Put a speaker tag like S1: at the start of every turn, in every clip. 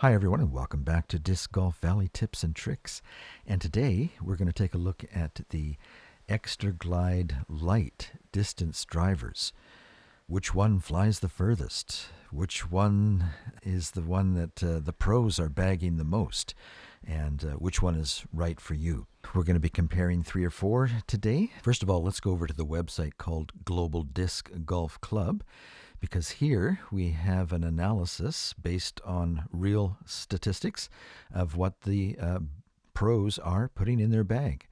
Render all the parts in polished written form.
S1: Hi everyone and welcome back to Disc Golf Valley Tips and Tricks. And today we're going to take a look at the Extra Glide Light distance drivers. Which one flies the furthest? Which one is the one that the pros are bagging the most? And which one is right for you? We're going to be comparing 3 or 4 today. First of all, let's go over to the website called Global Disc Golf Club, because here we have an analysis based on real statistics of what the pros are putting in their bag.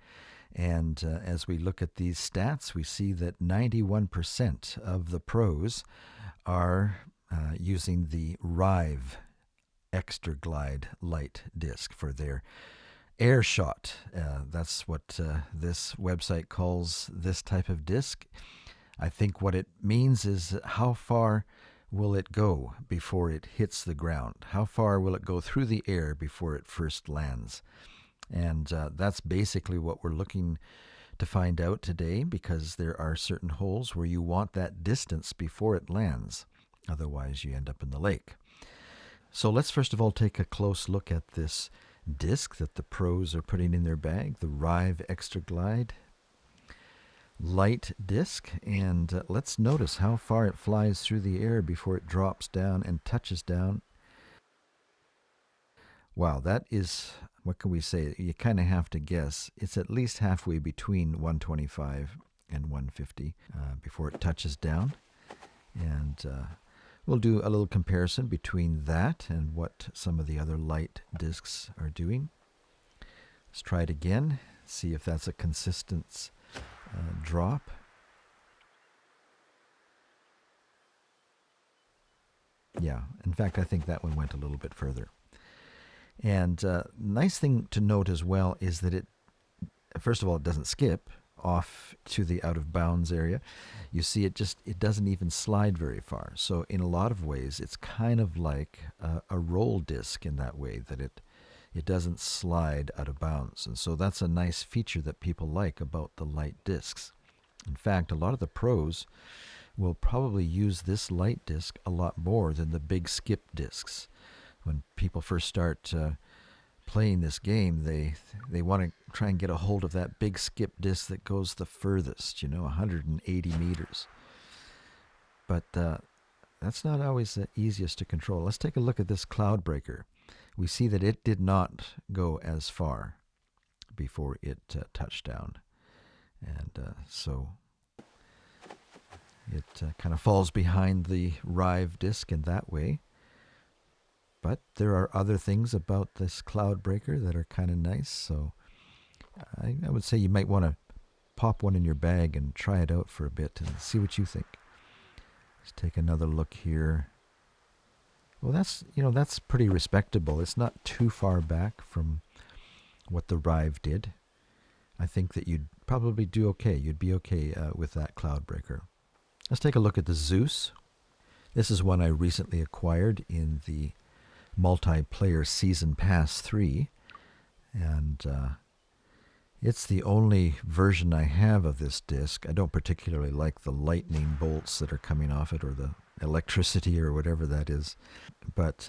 S1: And as we look at these stats, we see that 91% of the pros are using the Rive Extra Glide Light disc for their air shot. That's what this website calls this type of disc. I think what it means is how far will it go before it hits the ground? How far will it go through the air before it first lands? And that's basically what we're looking to find out today, because there are certain holes where you want that distance before it lands. Otherwise, you end up in the lake. So let's first of all take a close look at this disc that the pros are putting in their bag, the Rive Extra Glide Light disc, and let's notice how far it flies through the air before it drops down and touches down. Wow, that is, what can we say? You kind of have to guess. It's at least halfway between 125 and 150 before it touches down. And we'll do a little comparison between that and what some of the other light discs are doing. Let's try it again, see if that's a consistent drop. Yeah, in fact, I think that one went a little bit further. And nice thing to note as well is that it, first of all, it doesn't skip off to the out of bounds area. You see, it doesn't even slide very far. So in a lot of ways, it's kind of like a roll disc in that way, that it doesn't slide out of bounds. And so that's a nice feature that people like about the light discs. In fact, a lot of the pros will probably use this light disc a lot more than the big skip discs. When people first start playing this game, they want to try and get a hold of that big skip disc that goes the furthest, 180 meters. But that's not always the easiest to control. Let's take a look at this Cloudbreaker. We see that it did not go as far before it touched down. And so it kind of falls behind the Rive disc in that way. But there are other things about this Cloudbreaker that are kind of nice. So I would say you might want to pop one in your bag and try it out for a bit and see what you think. Let's take another look here. Well, that's pretty respectable. It's not too far back from what the Rive did. I think that you'd probably do okay. You'd be okay with that Cloudbreaker. Let's take a look at the Zeus. This is one I recently acquired in the multiplayer Season Pass 3. And it's the only version I have of this disc. I don't particularly like the lightning bolts that are coming off it, or the electricity or whatever that is. But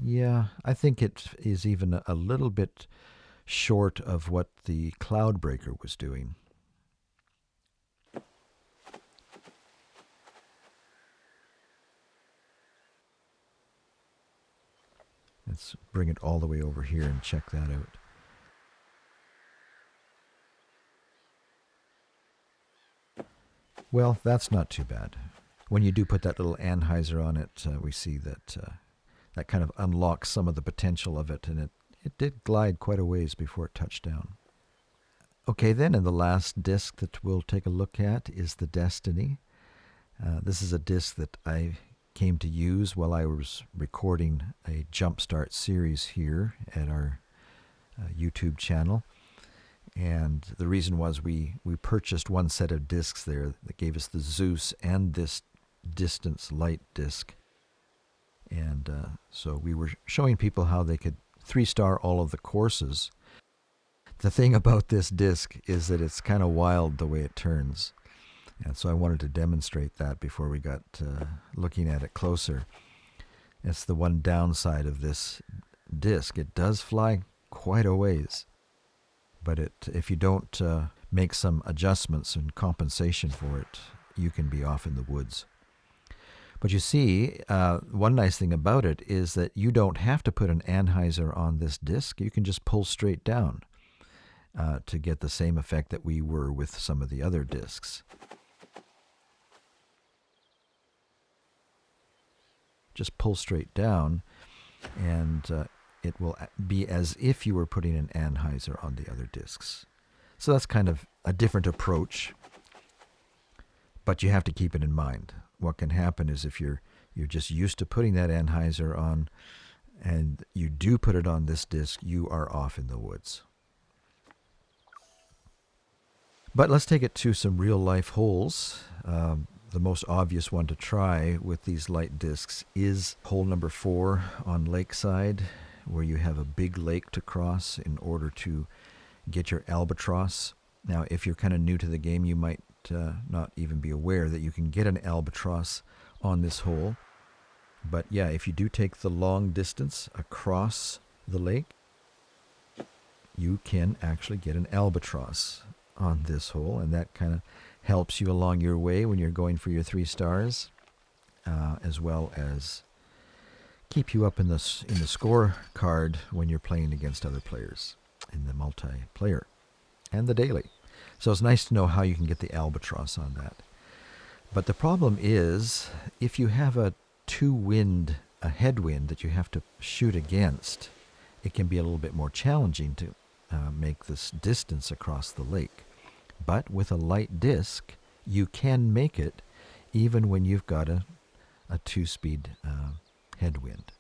S1: yeah, I think it is even a little bit short of what the Cloudbreaker was doing. Let's bring it all the way over here and check that out. Well, that's not too bad. When you do put that little anhyzer on it, we see that that kind of unlocks some of the potential of it, and it did glide quite a ways before it touched down. Okay, then, and the last disc that we'll take a look at is the Destiny. This is a disc that I came to use while I was recording a Jumpstart series here at our YouTube channel. And the reason was we purchased one set of discs there that gave us the Zeus and this distance light disc. And so we were showing people how they could 3-star all of the courses. The thing about this disc is that it's kind of wild the way it turns. And so I wanted to demonstrate that before we got looking at it closer. It's the one downside of this disc. It does fly quite a ways, but if you don't make some adjustments and compensation for it, you can be off in the woods. But you see, one nice thing about it is that you don't have to put an anhyzer on this disc. You can just pull straight down to get the same effect that we were with some of the other discs. Just pull straight down, and it will be as if you were putting an anhyzer on the other discs. So that's kind of a different approach, but you have to keep it in mind. What can happen is if you're just used to putting that anhyzer on and you do put it on this disc, you are off in the woods. But let's take it to some real life holes. The most obvious one to try with these light discs is hole number 4 on Lakeside, where you have a big lake to cross in order to get your albatross. Now, if you're kind of new to the game, you might not even be aware that you can get an albatross on this hole. But yeah, if you do take the long distance across the lake, you can actually get an albatross on this hole, and that kind of helps you along your way when you're going for your 3 stars, as well as keep you up in the scorecard when you're playing against other players in the multiplayer and the daily. So it's nice to know how you can get the albatross on that. But the problem is, if you have a headwind that you have to shoot against, it can be a little bit more challenging to make this distance across the lake. But with a light disc, you can make it even when you've got a 2-speed headwind.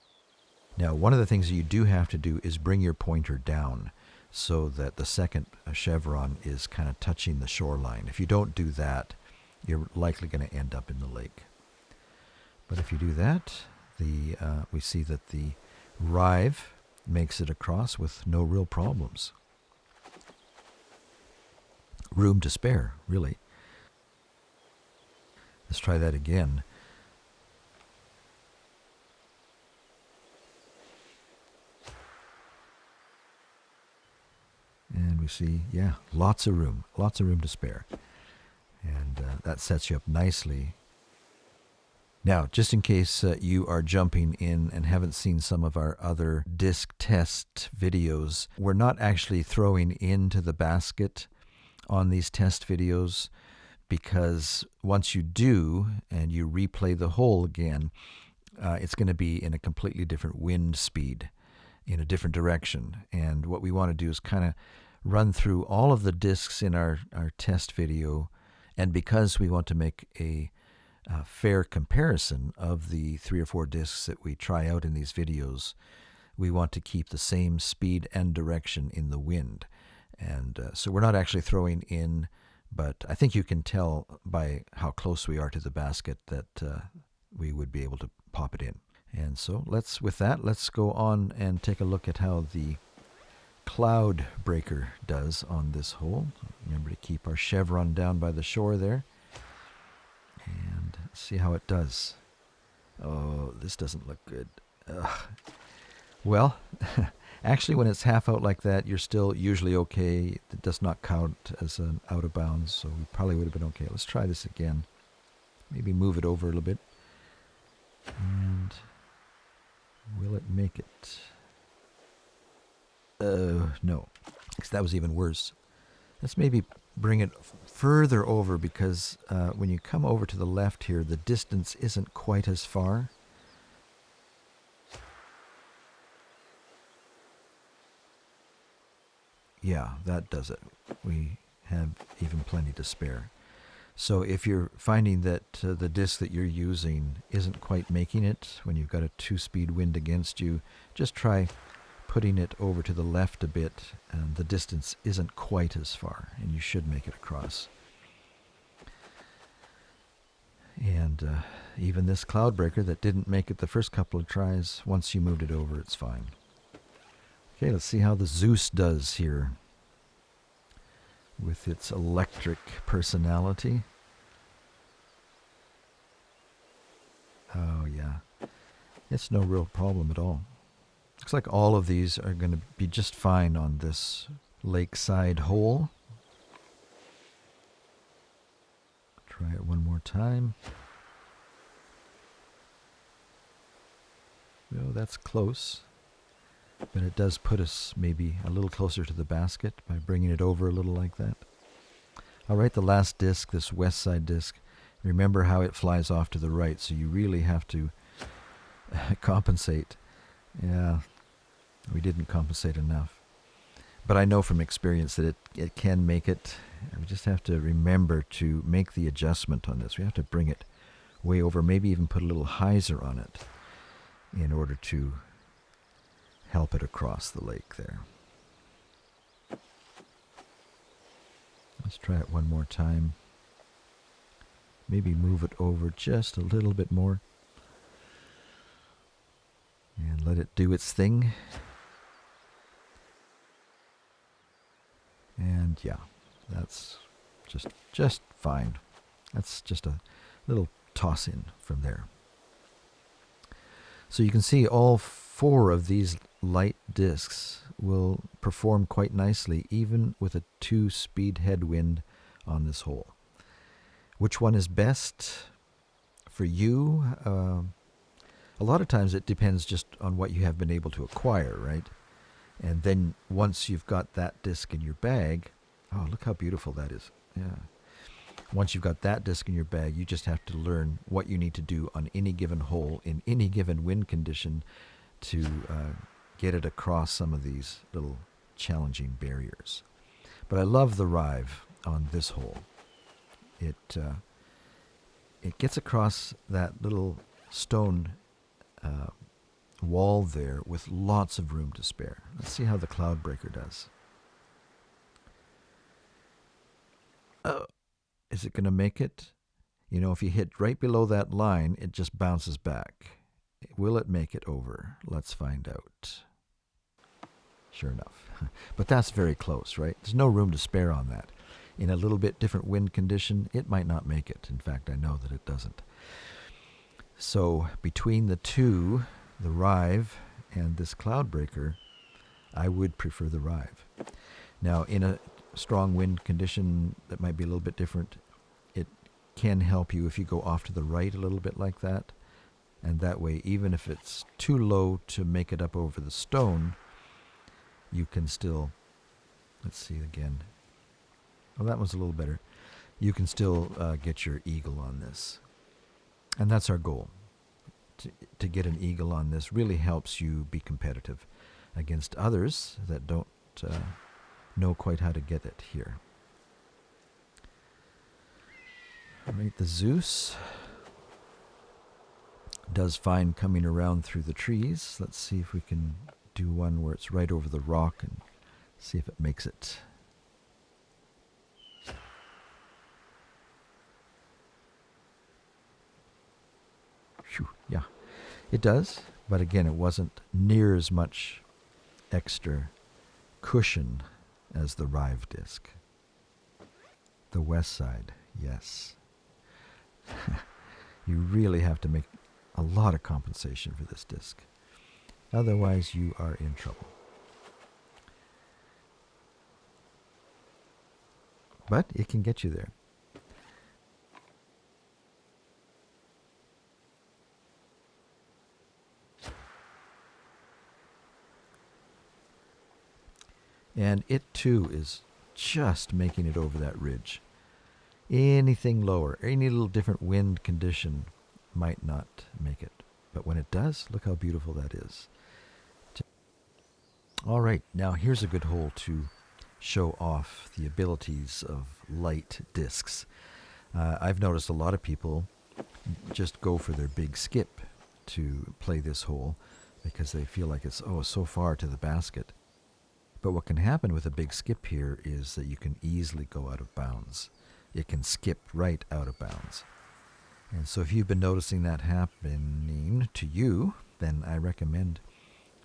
S1: Now, one of the things you do have to do is bring your pointer down so that the second chevron is kind of touching the shoreline. If you don't do that, you're likely going to end up in the lake. But if you do that, we see that the Rive makes it across with no real problems. Room to spare, really. Let's try that again. And we see, yeah, lots of room to spare. And that sets you up nicely. Now, just in case you are jumping in and haven't seen some of our other disc test videos, we're not actually throwing into the basket on these test videos, because once you do and you replay the hole again, it's going to be in a completely different wind speed, in a different direction. And what we want to do is kind of run through all of the discs in our test video, and because we want to make a fair comparison of the 3 or 4 discs that we try out in these videos, we want to keep the same speed and direction in the wind. And so we're not actually throwing in, but I think you can tell by how close we are to the basket that we would be able to pop it in. And so let's go on and take a look at how the Cloud Breaker does on this hole. Remember to keep our chevron down by the shore there. And see how it does. Oh, this doesn't look good. Ugh. Well, actually, when it's half out like that, you're still usually okay. It does not count as an out of bounds, so we probably would have been okay. Let's try this again. Maybe move it over a little bit. And will it make it? No. Because that was even worse. Let's maybe bring it further over, because when you come over to the left here, the distance isn't quite as far. Yeah, that does it. We have even plenty to spare. So if you're finding that the disc that you're using isn't quite making it when you've got a 2-speed wind against you, just try putting it over to the left a bit, and the distance isn't quite as far, and you should make it across. And even this Cloud Breaker that didn't make it the first couple of tries, once you moved it over, it's fine. Okay, let's see how the Zeus does here with its electric personality. Oh, yeah. It's no real problem at all. Looks like all of these are going to be just fine on this lakeside hole. Try it one more time. Oh, that's close. But it does put us maybe a little closer to the basket by bringing it over a little like that. All right, the last disc, this west side disc, remember how it flies off to the right, so you really have to compensate. Yeah, we didn't compensate enough. But I know from experience that it can make it. We just have to remember to make the adjustment on this. We have to bring it way over, maybe even put a little hyzer on it in order to help it across the lake there. Let's try it one more time. Maybe move it over just a little bit more. And let it do its thing. And yeah, that's just fine. That's just a little toss in from there. So you can see all 4 of these light discs will perform quite nicely even with a 2-speed headwind on this hole. Which one is best for you? A lot of times it depends just on what you have been able to acquire, right? And then once you've got that disc in your bag, oh, look how beautiful that is. Yeah. Once you've got that disc in your bag, you just have to learn what you need to do on any given hole in any given wind condition to get it across some of these little challenging barriers. But I love the Rive on this hole. It gets across that little stone wall there with lots of room to spare. Let's see how the Cloudbreaker does. Is it going to make it? You know, if you hit right below that line, it just bounces back. Will it make it over? Let's find out. Sure enough. But that's very close, right? There's no room to spare on that. In a little bit different wind condition, it might not make it. In fact, I know that it doesn't. So between the two, the Rive and this Cloudbreaker, I would prefer the Rive. Now, in a strong wind condition that might be a little bit different, it can help you if you go off to the right a little bit like that. And that way, even if it's too low to make it up over the stone, you can still, let's see again. Oh, that was a little better. You can still get your eagle on this. And that's our goal. To get an eagle on this really helps you be competitive against others that don't know quite how to get it here. All right, the Zeus does fine coming around through the trees. Let's see if we can do one where it's right over the rock and see if it makes it. Phew, yeah, it does, but again, it wasn't near as much extra cushion as the Rive disc. The west side, yes. You really have to make a lot of compensation for this disc. Otherwise, you are in trouble. But it can get you there. And it too is just making it over that ridge. Anything lower, any little different wind condition might not make it. But when it does, look how beautiful that is. All right, now here's a good hole to show off the abilities of light discs. I've noticed a lot of people just go for their big skip to play this hole because they feel like it's so far to the basket. But what can happen with a big skip here is that you can easily go out of bounds. It can skip right out of bounds. And so if you've been noticing that happening to you, then I recommend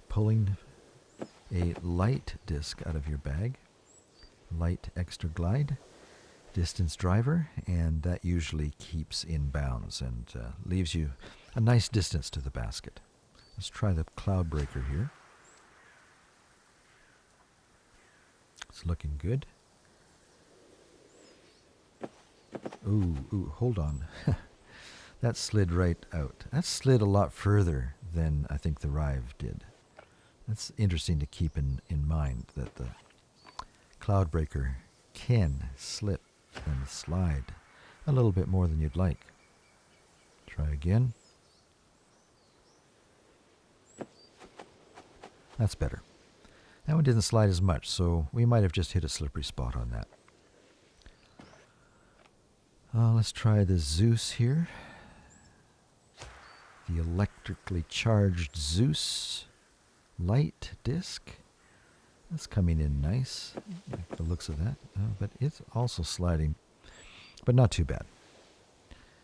S1: pulling a light disc out of your bag, light extra glide, distance driver, and that usually keeps in bounds and leaves you a nice distance to the basket. Let's try the cloud breaker here. It's looking good. Ooh, hold on. That slid right out. That slid a lot further than I think the Rive did. That's interesting to keep in mind, that the cloud breaker can slip and slide a little bit more than you'd like. Try again. That's better. That one didn't slide as much, so we might have just hit a slippery spot on that. Let's try the Zeus here. The electrically charged Zeus light disc. That's coming in nice, like the looks of that. But it's also sliding, but not too bad.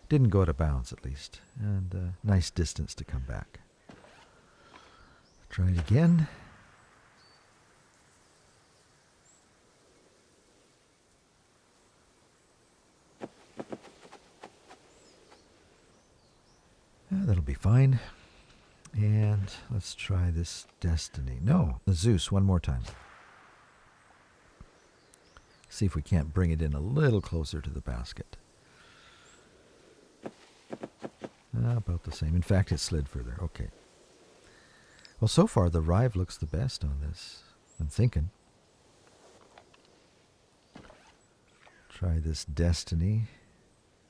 S1: Didn't go out of bounds, at least. And nice distance to come back. Try it again. That'll be fine. And let's try this Destiny. No, the Zeus one more time. See if we can't bring it in a little closer to the basket. About the same. In fact, it slid further. Okay. Well, so far the Rive looks the best on this, I'm thinking. Try this Destiny.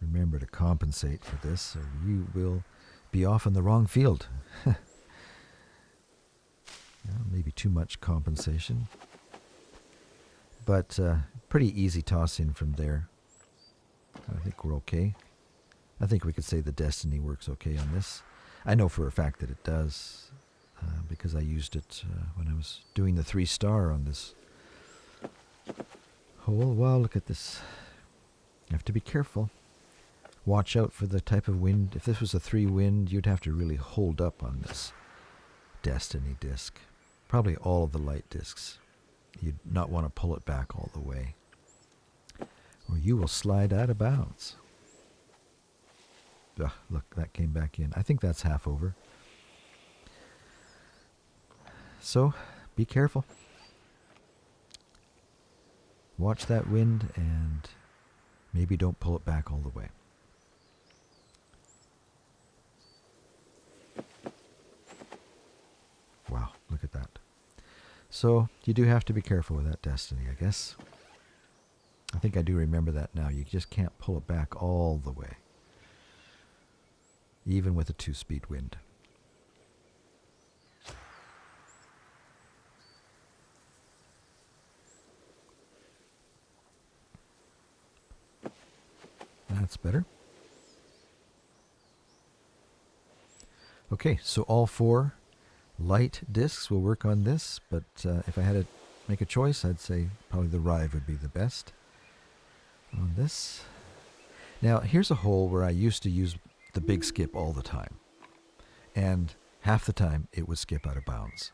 S1: Remember to compensate for this, or you will be off in the wrong field. Maybe too much compensation. But pretty easy tossing from there. I think we're okay. I think we could say the Destiny works okay on this. I know for a fact that it does, because I used it when I was doing the 3-star on this hole. Wow, look at this. You have to be careful. Watch out for the type of wind. If this was a 3 wind, you'd have to really hold up on this Destiny disc. Probably all of the light discs. You'd not want to pull it back all the way, or you will slide out of bounds. Look, that came back in. I think that's half over. So, be careful. Watch that wind and maybe don't pull it back all the way. Wow, look at that. So, you do have to be careful with that Destiny, I guess. I think I do remember that now. You just can't pull it back all the way, even with a 2-speed wind. That's better. Okay, so all 4 light discs will work on this, but if I had to make a choice, I'd say probably the Rive would be the best on this. Now, here's a hole where I used to use the big skip all the time, and half the time it would skip out of bounds.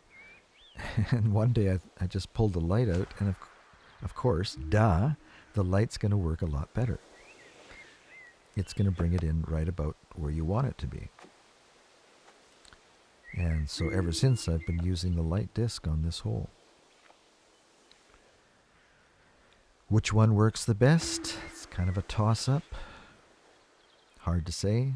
S1: And one day I just pulled the light out, and of course, the light's going to work a lot better. It's going to bring it in right about where you want it to be. And so ever since, I've been using the light disc on this hole. Which one works the best? It's kind of a toss-up. Hard to say.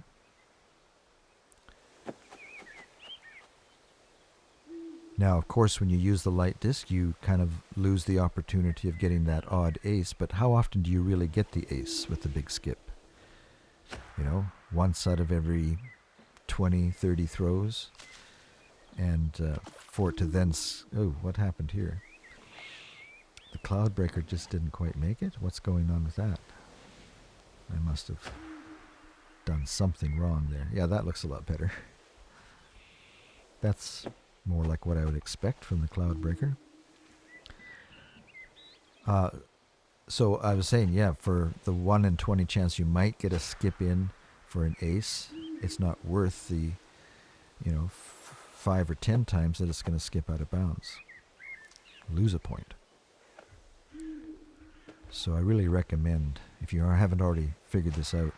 S1: Now, of course, when you use the light disc, you kind of lose the opportunity of getting that odd ace. But how often do you really get the ace with the big skip? You know, once out of every 20, 30 throws. And for it to then... Oh, what happened here? The cloud breaker just didn't quite make it? What's going on with that? I must have done something wrong there. Yeah, that looks a lot better. That's more like what I would expect from the cloud breaker. So I was saying, yeah, for the 1 in 20 chance you might get a skip in for an ace, it's not worth the, 5 or 10 times that it's going to skip out of bounds. Lose a point. So I really recommend, if you haven't already figured this out,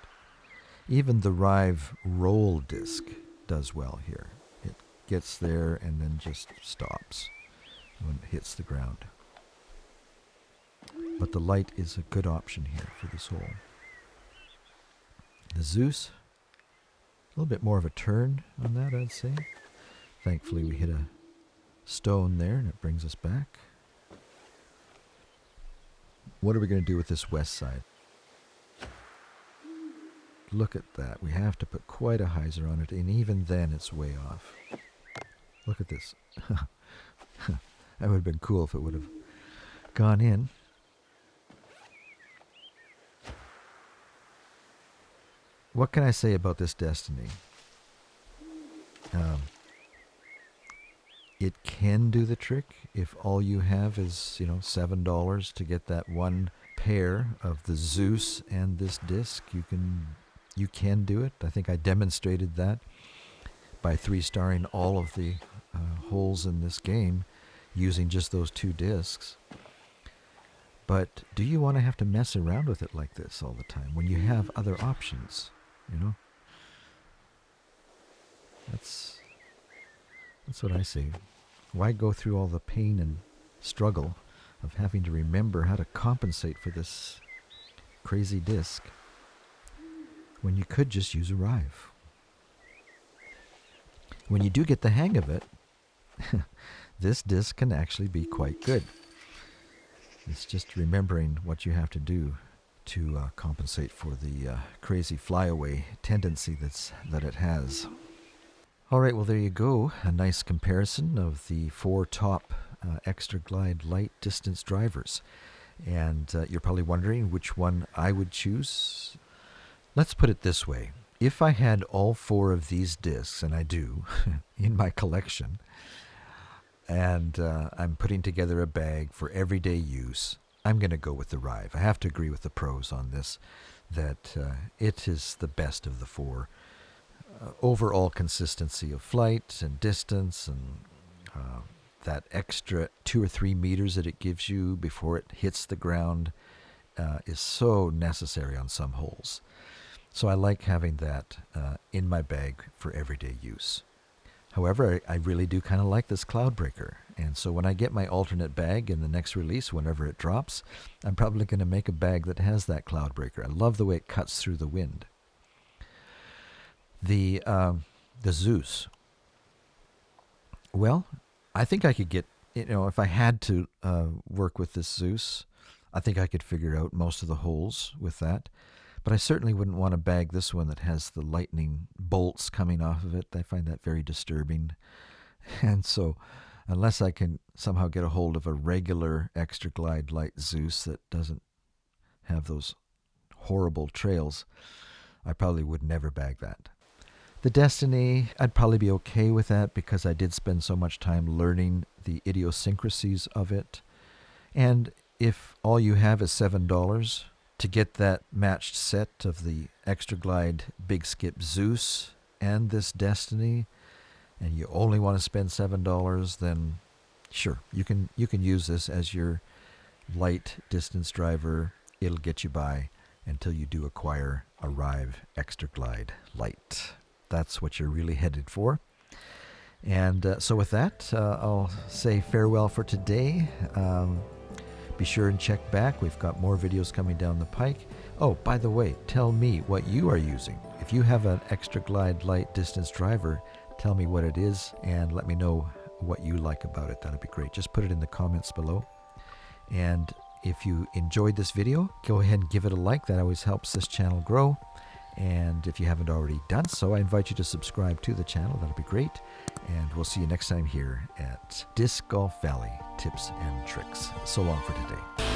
S1: even the Rive roll disc does well here. It gets there and then just stops when it hits the ground. But the light is a good option here for this hole. The Zeus, a little bit more of a turn on that, I'd say. Thankfully we hit a stone there and it brings us back. What are we going to do with this west side? Look at that. We have to put quite a hyzer on it, and even then it's way off. Look at this. That would have been cool if it would have gone in. What can I say about this Destiny? It can do the trick if all you have is, $7 to get that one pair of the Zeus and this disc. You can do it. I think I demonstrated that by 3-starring all of the holes in this game using just those 2 discs. But do you want to have to mess around with it like this all the time when you have other options? That's what I say. Why go through all the pain and struggle of having to remember how to compensate for this crazy disc when you could just use a Rive? When you do get the hang of it, this disc can actually be quite good. It's just remembering what you have to do to compensate for the crazy flyaway tendency that it has. All right, well, there you go. A nice comparison of the 4 top Extra Glide light distance drivers. And you're probably wondering which one I would choose. Let's put it this way. If I had all 4 of these discs, and I do, in my collection, and I'm putting together a bag for everyday use, I'm going to go with the Rive. I have to agree with the pros on this, that it is the best of the 4. Overall consistency of flight and distance, and that extra 2 or 3 meters that it gives you before it hits the ground is so necessary on some holes. So I like having that in my bag for everyday use. However, I really do kind of like this Cloudbreaker. And so when I get my alternate bag in the next release, whenever it drops, I'm probably going to make a bag that has that Cloudbreaker. I love the way it cuts through the wind. The Zeus. Well, I think I could get, if I had to work with this Zeus, I think I could figure out most of the holes with that. But I certainly wouldn't want to bag this one that has the lightning bolts coming off of it. I find that very disturbing. And so unless I can somehow get a hold of a regular Extra Glide light Zeus that doesn't have those horrible trails, I probably would never bag that. The Destiny, I'd probably be okay with that because I did spend so much time learning the idiosyncrasies of it. And if all you have is $7 to get that matched set of the Extra Glide Big Skip Zeus and this Destiny, and you only want to spend $7, then sure, you can use this as your light distance driver. It'll get you by until you do acquire a Rive Extra Glide Light. That's what you're really headed for. And so with that, I'll say farewell for today. Be sure and check back. We've got more videos coming down the pike. Oh, by the way, tell me what you are using. If you have an Extra Glide light distance driver, tell me what it is and let me know what you like about it. That'd be great. Just put it in the comments below. And if you enjoyed this video, go ahead and give it a like. That always helps this channel grow. And if you haven't already done so, I invite you to subscribe to the channel. That'll be great. And we'll see you next time here at Disc Golf Valley Tips and Tricks. So long for today.